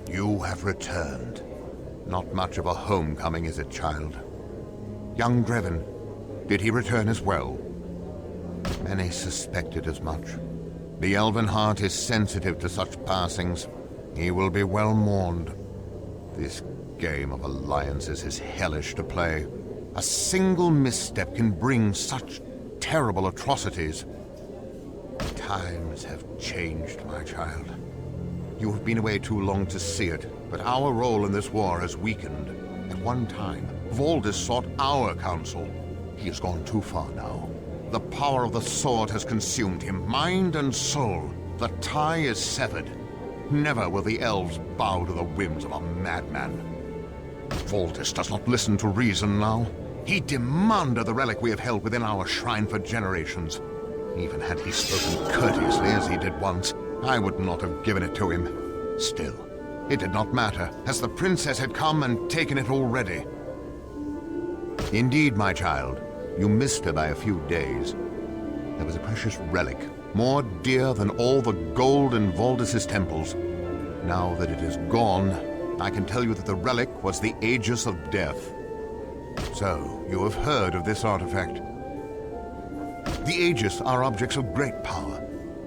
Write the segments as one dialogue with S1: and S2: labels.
S1: You have returned. Not much of a homecoming, is it, child? Young Drevin, did he return as well? Many suspected as much. The elven heart is sensitive to such passings. He will be well mourned. This game of alliances is hellish to play. A single misstep can bring such terrible atrocities. Times have changed, my child. You have been away too long to see it, but our role in this war has weakened. At one time, Voldis sought our counsel. He has gone too far now. The power of the sword has consumed him, mind and soul. The tie is severed. Never will the elves bow to the whims of a madman. Voldis does not listen to reason now. He demanded the relic we have held within our shrine for generations. Even had he spoken courteously as he did once, I would not have given it to him. Still, it did not matter, as the princess had come and taken it already. Indeed, my child, you missed her by a few days. There was a precious relic, more dear than all the gold in Voldis's temples. Now that it is gone, I can tell you that the relic was the Aegis of Death. So, you have heard of this artifact. The Aegis are objects of great power.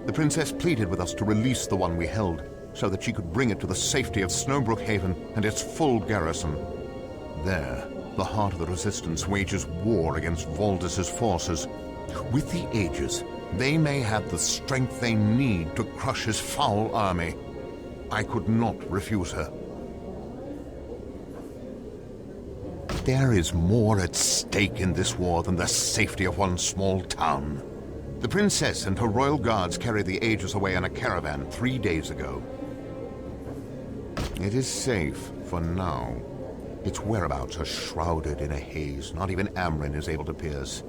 S1: The princess pleaded with us to release the one we held, so that she could bring it to the safety of Snowbrook Haven and its full garrison. There, the heart of the Resistance wages war against Voldis's forces. With the Aegis, they may have the strength they need to crush his foul army. I could not refuse her. There is more at stake in this war than the safety of one small town. The princess and her royal guards carried the Aegis away in a caravan 3 days ago. It is safe for now. Its whereabouts are shrouded in a haze not even Amrin is able to pierce.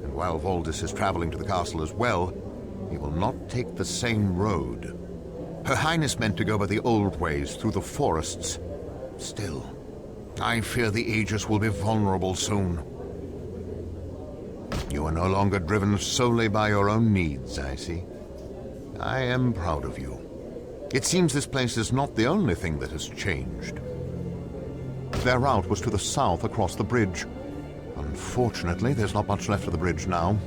S1: And while Voldis is traveling to the castle as well, he will not take the same road. Her Highness meant to go by the old ways through the forests. Still, I fear the Aegis will be vulnerable soon. You are no longer driven solely by your own needs, I see. I am proud of you. It seems this place is not the only thing that has changed. Their route was to the south across the bridge. Unfortunately, there's not much left of the bridge now.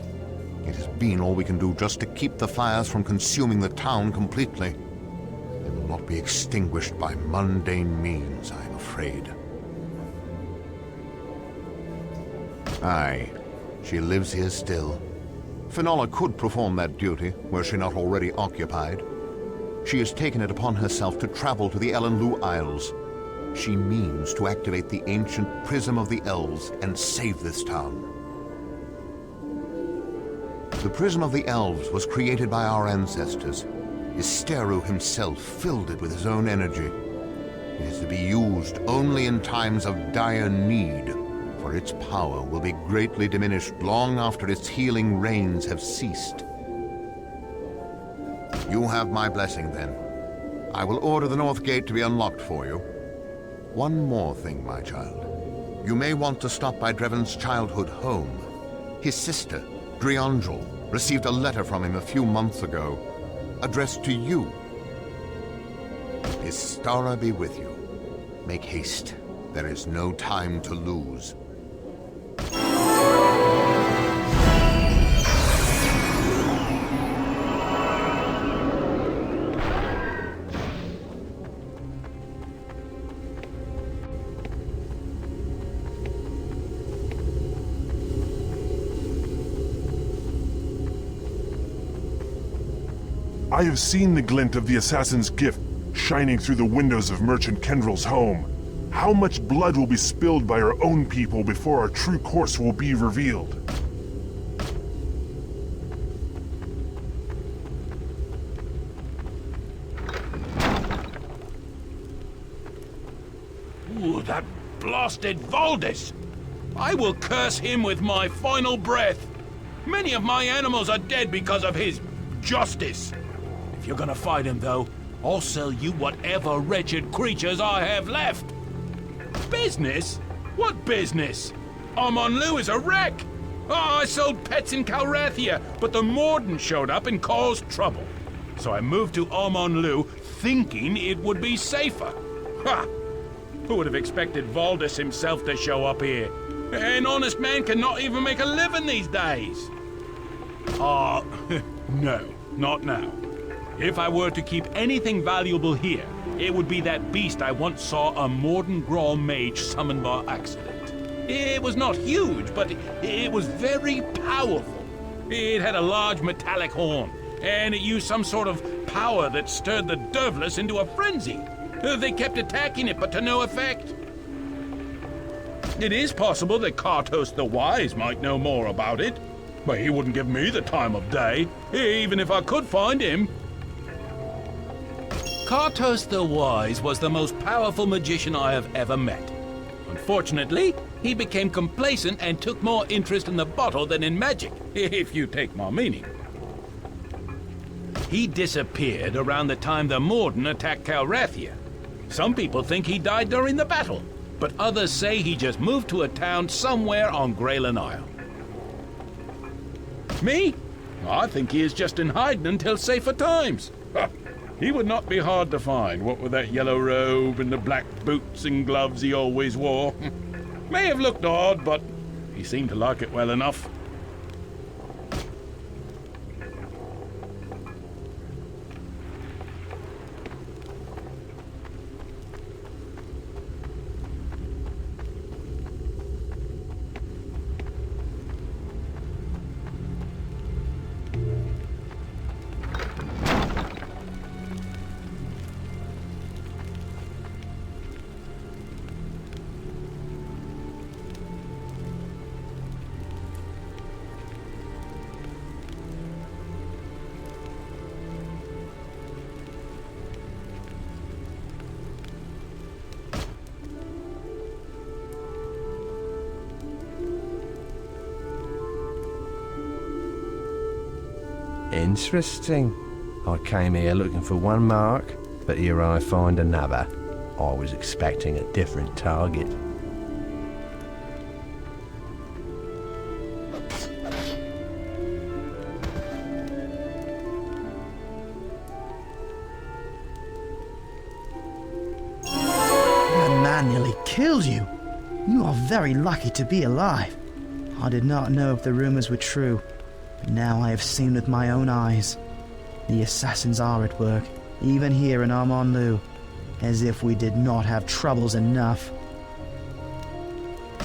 S1: It has been all we can do just to keep the fires from consuming the town completely. They will not be extinguished by mundane means, I'm afraid. Aye, she lives here still. Finola could perform that duty, were she not already occupied. She has taken it upon herself to travel to the Elenlu Isles. She means to activate the ancient Prism of the Elves and save this town. The Prism of the Elves was created by our ancestors. Isteru himself filled it with his own energy. It is to be used only in times of dire need, for its power will be greatly diminished long after its healing rains have ceased. You have my blessing, then. I will order the North Gate to be unlocked for you. One more thing, my child. You may want to stop by Drevin's childhood home. His sister, Driangel, received a letter from him a few months ago, addressed to you. Istara be with you. Make haste. There is no time to lose.
S2: I have seen the glint of the assassin's gift shining through the windows of Merchant Kendrill's home. How much blood will be spilled by our own people before our true course will be revealed?
S3: Ooh, that blasted Voldis! I will curse him with my final breath. Many of my animals are dead because of his justice. If you're gonna fight him, though, I'll sell you whatever wretched creatures I have left. Business? What business? Amonlu is a wreck. I sold pets in Calrathia, but the Morden showed up and caused trouble. So I moved to Amonlu thinking it would be safer. Ha! Who would have expected Valdis himself to show up here? An honest man cannot even make a living these days. No, not now. If I were to keep anything valuable here, it would be that beast I once saw a Morden Grawl mage summon by accident. It was not huge, but it was very powerful. It had a large metallic horn, and it used some sort of power that stirred the Dervless into a frenzy. They kept attacking it, but to no effect. It is possible that Kartos the Wise might know more about it, but he wouldn't give me the time of day, even if I could find him. Kartos the Wise was the most powerful magician I have ever met. Unfortunately, he became complacent and took more interest in the bottle than in magic, if you take my meaning. He disappeared around the time the Morden attacked Calrathia. Some people think he died during the battle, but others say he just moved to a town somewhere on Greylan Isle. Me? I think he is just in hiding until safer times. He would not be hard to find, what with that yellow robe and the black boots and gloves he always wore. May have looked odd, but he seemed to like it well enough.
S4: Interesting. I came here looking for one mark, but here I find another. I was expecting a different target.
S5: That man nearly killed you. You are very lucky to be alive. I did not know if the rumors were true. Now I have seen with my own eyes. The assassins are at work, even here in Armand Lou, as if we did not have troubles enough.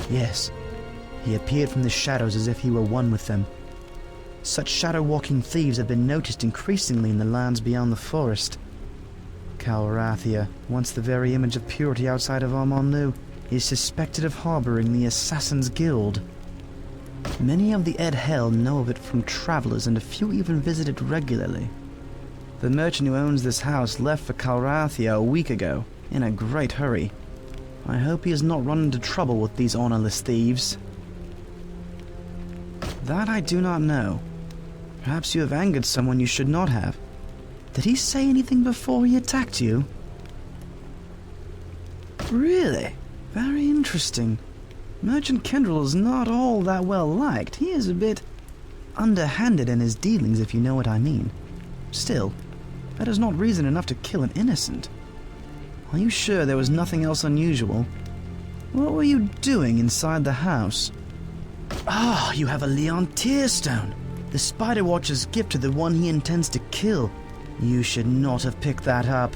S5: Yes, he appeared from the shadows as if he were one with them. Such shadow-walking thieves have been noticed increasingly in the lands beyond the forest. Calrathia, once the very image of purity outside of Armand Lou, is suspected of harboring the Assassin's Guild. Many of the Ed Hell know of it from travelers, and a few even visit it regularly. The merchant who owns this house left for Calrathia a week ago, in a great hurry. I hope he has not run into trouble with these honorless thieves. That I do not know. Perhaps you have angered someone you should not have. Did he say anything before he attacked you? Really? Very interesting. Merchant Kendrell is not all that well liked. He is a bit underhanded in his dealings, if you know what I mean. Still, that is not reason enough to kill an innocent. Are you sure there was nothing else unusual? What were you doing inside the house? Ah, you have a Leon Tearstone, the Spider Watcher's gift to the one he intends to kill. You should not have picked that up.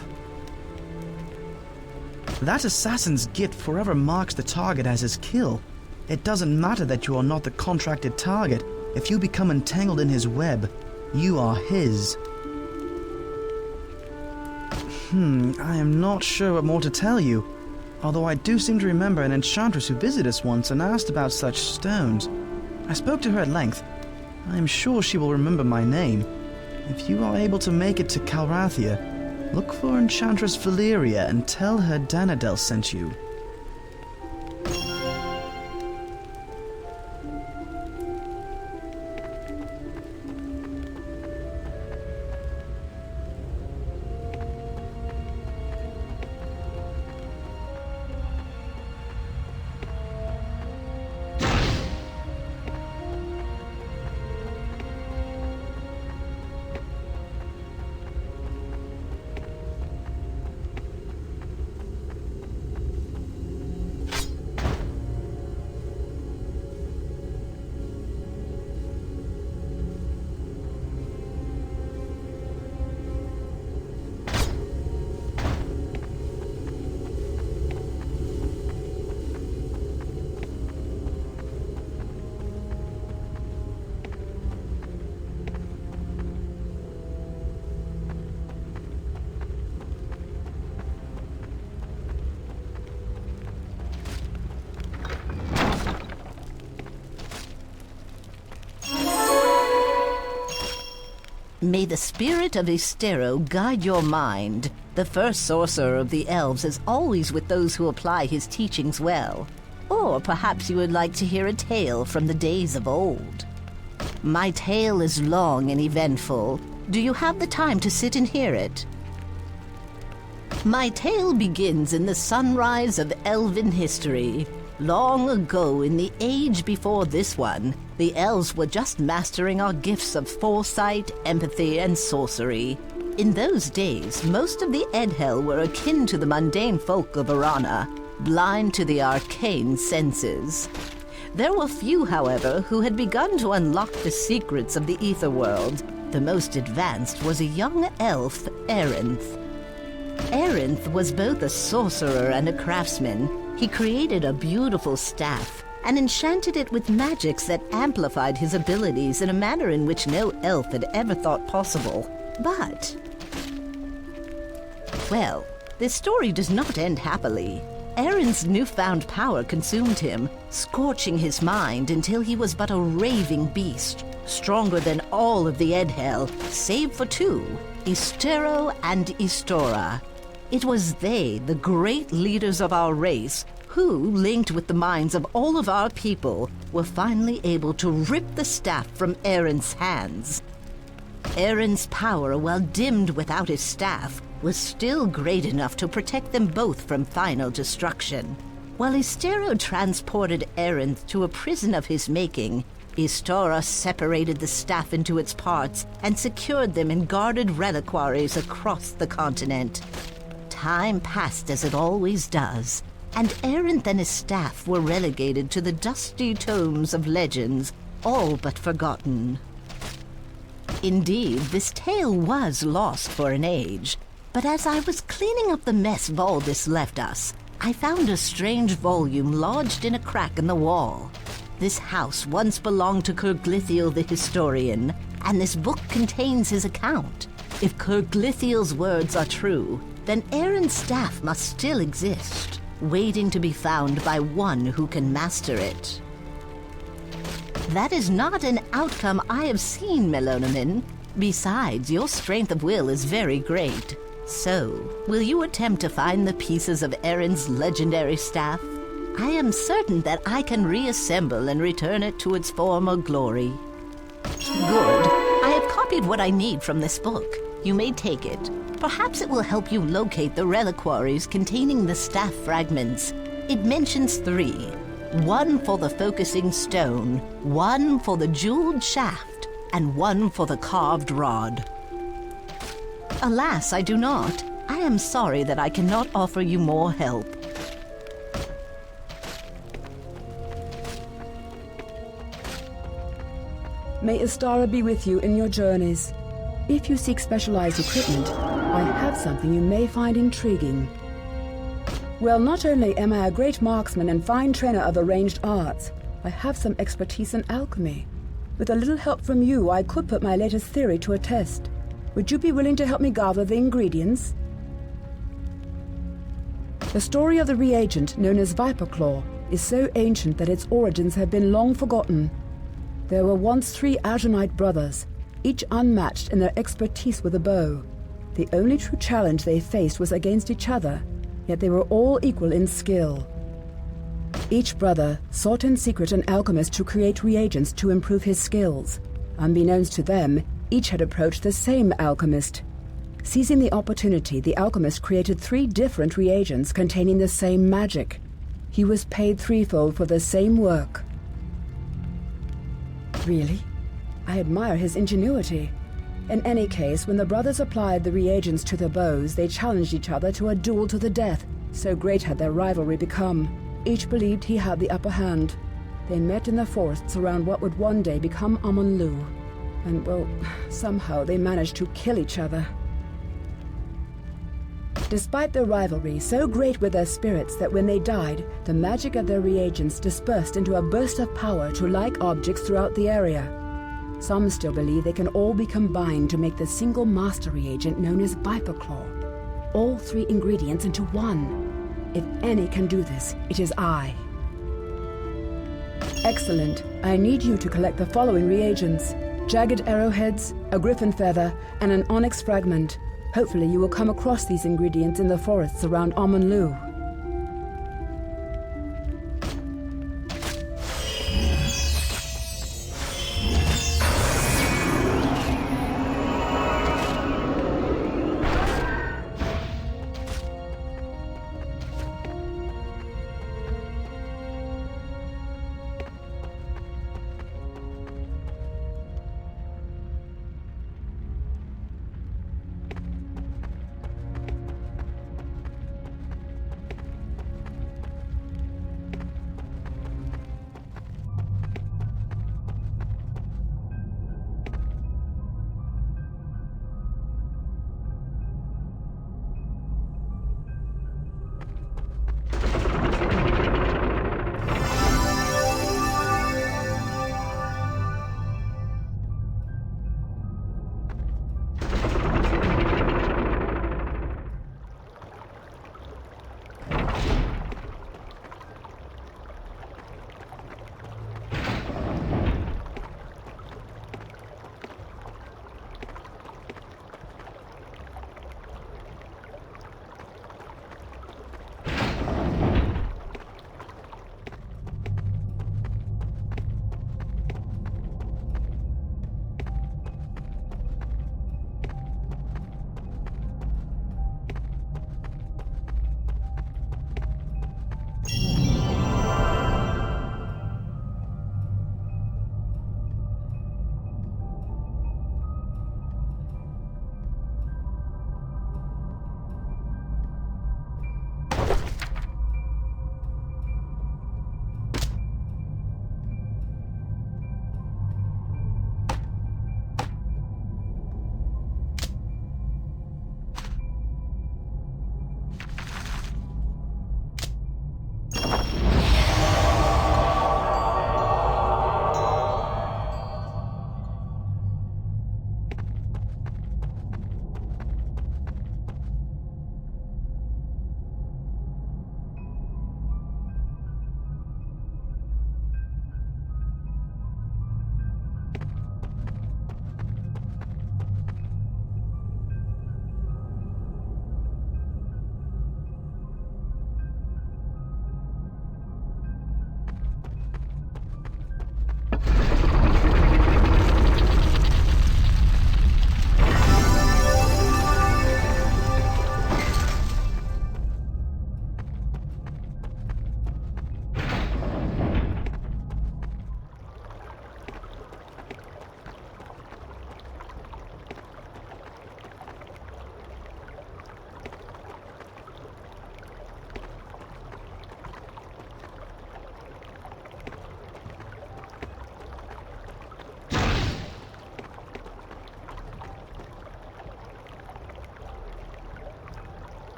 S5: That assassin's gift forever marks the target as his kill. It doesn't matter that you are not the contracted target. If you become entangled in his web, you are his. I am not sure what more to tell you. Although I do seem to remember an enchantress who visited us once and asked about such stones. I spoke to her at length. I am sure she will remember my name. If you are able to make it to Calrathia, look for Enchantress Valeria and tell her Danadel sent you.
S6: May the spirit of Ystero guide your mind. The first sorcerer of the elves is always with those who apply his teachings well. Or perhaps you would like to hear a tale from the days of old. My tale is long and eventful. Do you have the time to sit and hear it? My tale begins in the sunrise of elven history. Long ago, in the age before this one, the elves were just mastering our gifts of foresight, empathy, and sorcery. In those days, most of the Edhel were akin to the mundane folk of Arana, blind to the arcane senses. There were few, however, who had begun to unlock the secrets of the ether world. The most advanced was a young elf, Arinth. Arinth was both a sorcerer and a craftsman. He created a beautiful staff and enchanted it with magics that amplified his abilities in a manner in which no elf had ever thought possible. But, well, this story does not end happily. Arinth's newfound power consumed him, scorching his mind until he was but a raving beast, stronger than all of the Edhel, save for two, Ystero and Ystora. It was they, the great leaders of our race, who, linked with the minds of all of our people, were finally able to rip the staff from Arinth's hands. Arinth's power, while dimmed without his staff, was still great enough to protect them both from final destruction. While Ystero transported Arinth to a prison of his making, Ystora separated the staff into its parts and secured them in guarded reliquaries across the continent. Time passed as it always does, and Arinth and his staff were relegated to the dusty tomes of legends, all but forgotten. Indeed, this tale was lost for an age, but as I was cleaning up the mess Valdis left us, I found a strange volume lodged in a crack in the wall. This house once belonged to Kerglithiel the historian, and this book contains his account. If Kerglithiel's words are true, then Arinth's staff must still exist, waiting to be found by one who can master it. That is not an outcome I have seen, Melonimin. Besides, your strength of will is very great. So, will you attempt to find the pieces of Arinth's legendary staff? I am certain that I can reassemble and return it to its former glory. Good. I have copied what I need from this book. You may take it. Perhaps it will help you locate the reliquaries containing the staff fragments. It mentions 3. 1 for the focusing stone, 1 for the jeweled shaft, and 1 for the carved rod. Alas, I do not. I am sorry that I cannot offer you more help.
S7: May Ystara be with you in your journeys. If you seek specialized equipment, I have something you may find intriguing. Well, not only am I a great marksman and fine trainer of arranged arts, I have some expertise in alchemy. With a little help from you, I could put my latest theory to a test. Would you be willing to help me gather the ingredients? The story of the reagent known as Viper Claw is so ancient that its origins have been long forgotten. There were once 3 Azurite brothers, each unmatched in their expertise with a bow. The only true challenge they faced was against each other, yet they were all equal in skill. Each brother sought in secret an alchemist to create reagents to improve his skills. Unbeknownst to them, each had approached the same alchemist. Seizing the opportunity, the alchemist created 3 different reagents containing the same magic. He was paid threefold for the same work. Really? I admire his ingenuity. In any case, when the brothers applied the reagents to their bows, they challenged each other to a duel to the death. So great had their rivalry become. Each believed he had the upper hand. They met in the forests around what would one day become Amonlu. And, well, somehow they managed to kill each other. Despite their rivalry, so great were their spirits that when they died, the magic of their reagents dispersed into a burst of power to like objects throughout the area. Some still believe they can all be combined to make the single master reagent known as Viper Claw. All 3 ingredients into one. If any can do this, it is I. Excellent. I need you to collect the following reagents. jagged arrowheads, a griffin feather, and an onyx fragment. Hopefully you will come across these ingredients in the forests around Amon Lu.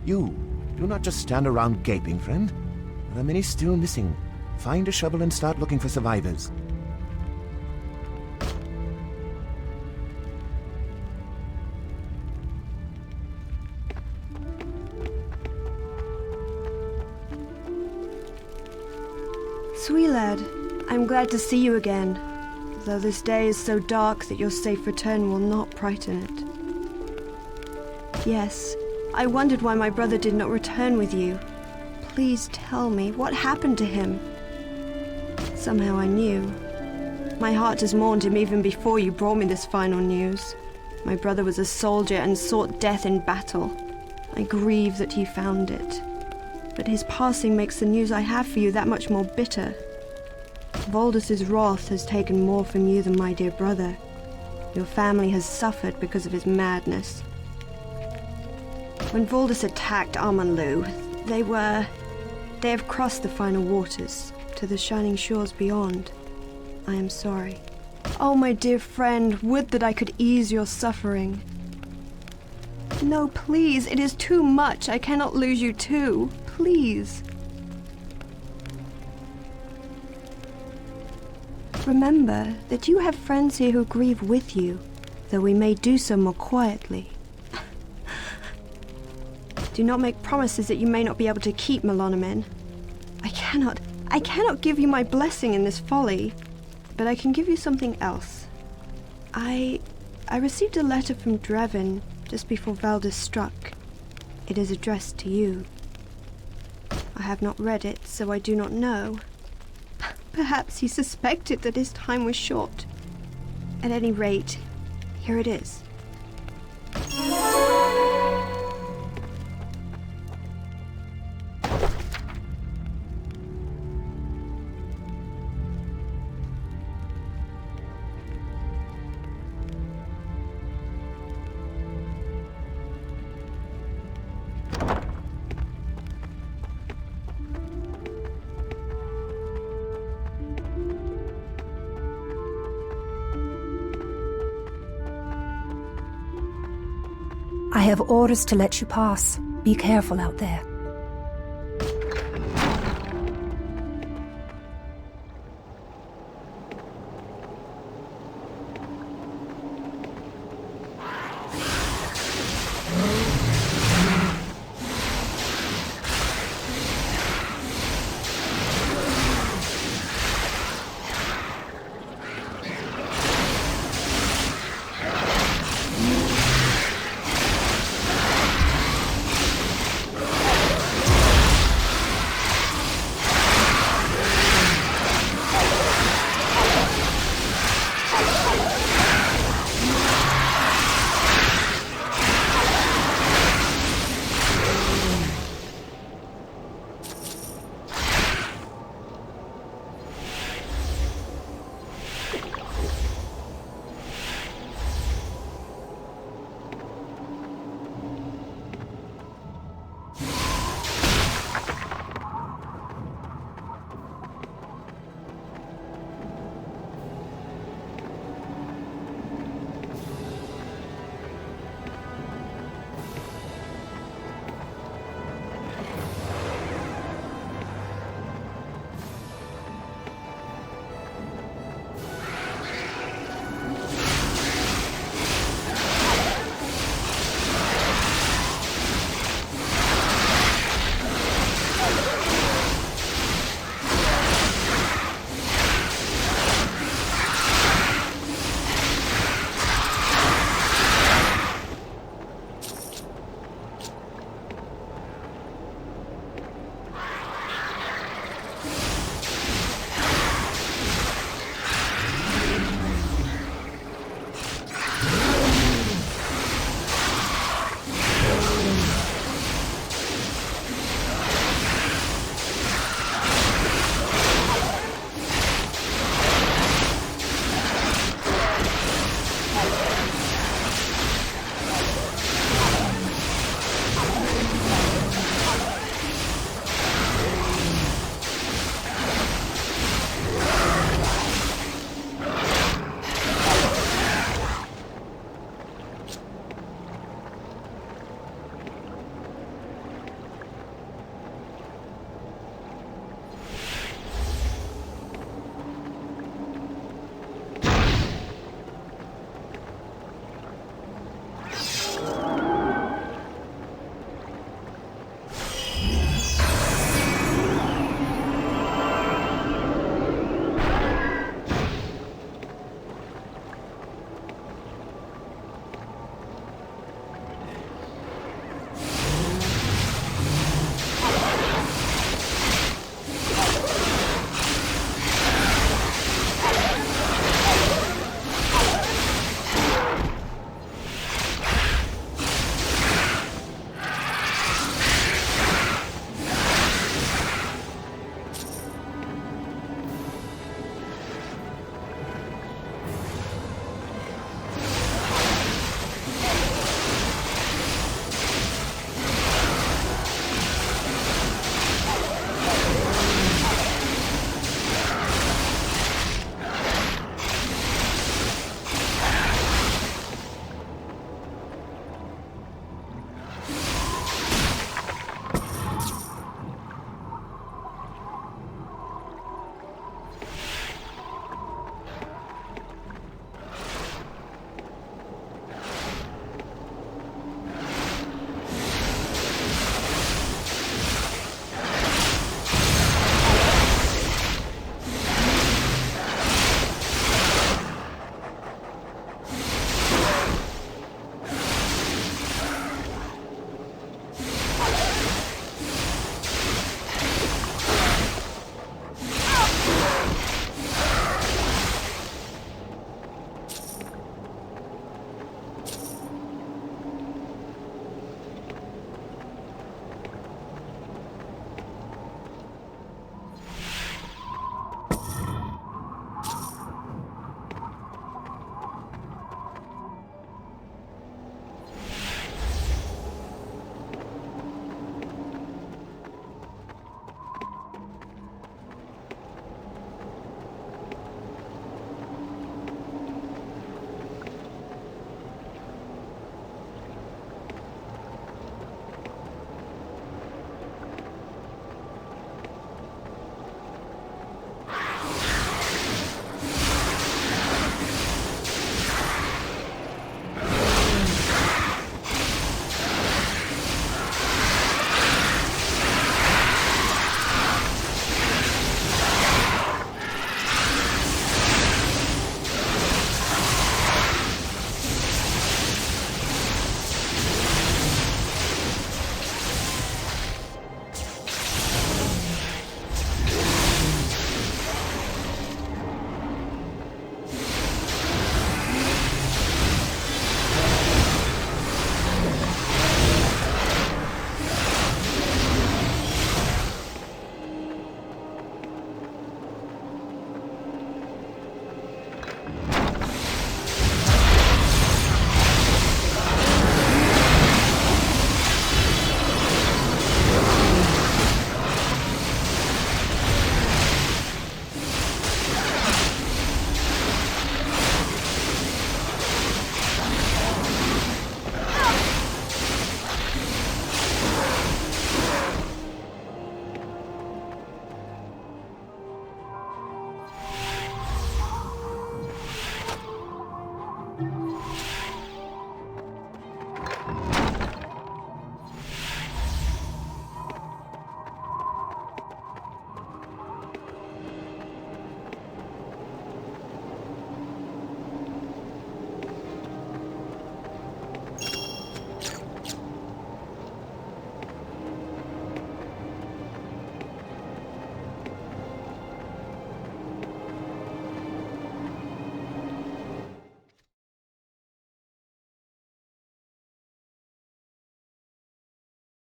S8: You, do not just stand around gaping, friend. There are many still missing. Find a shovel and start looking for survivors.
S9: Sweet lad, I'm glad to see you again, though this day is so dark that your safe return will not brighten it. Yes, I wondered why my brother did not return with you. Please tell me, what happened to him? Somehow I knew. My heart has mourned him even before you brought me this final news. My brother was a soldier and sought death in battle. I grieve that he found it. But his passing makes the news I have for you that much more bitter. Voldus' wrath has taken more from you than my dear brother. Your family has suffered because of his madness. When Voldus attacked Amanlu, they have crossed the final waters to the shining shores beyond. I am sorry. Oh, my dear friend, would that I could ease your suffering. No, please, it is too much. I cannot lose you too. Please. Remember that you have friends here who grieve with you, though we may do so more quietly. Do not make promises that you may not be able to keep, Melonimen. I cannot give you my blessing in this folly, but I can give you something else. I received a letter from Drevin just before Valdis struck. It is addressed to you. I have not read it, so I do not know. Perhaps he suspected that his time was short. At any rate, here it is.
S10: I have orders to let you pass. Be careful out there.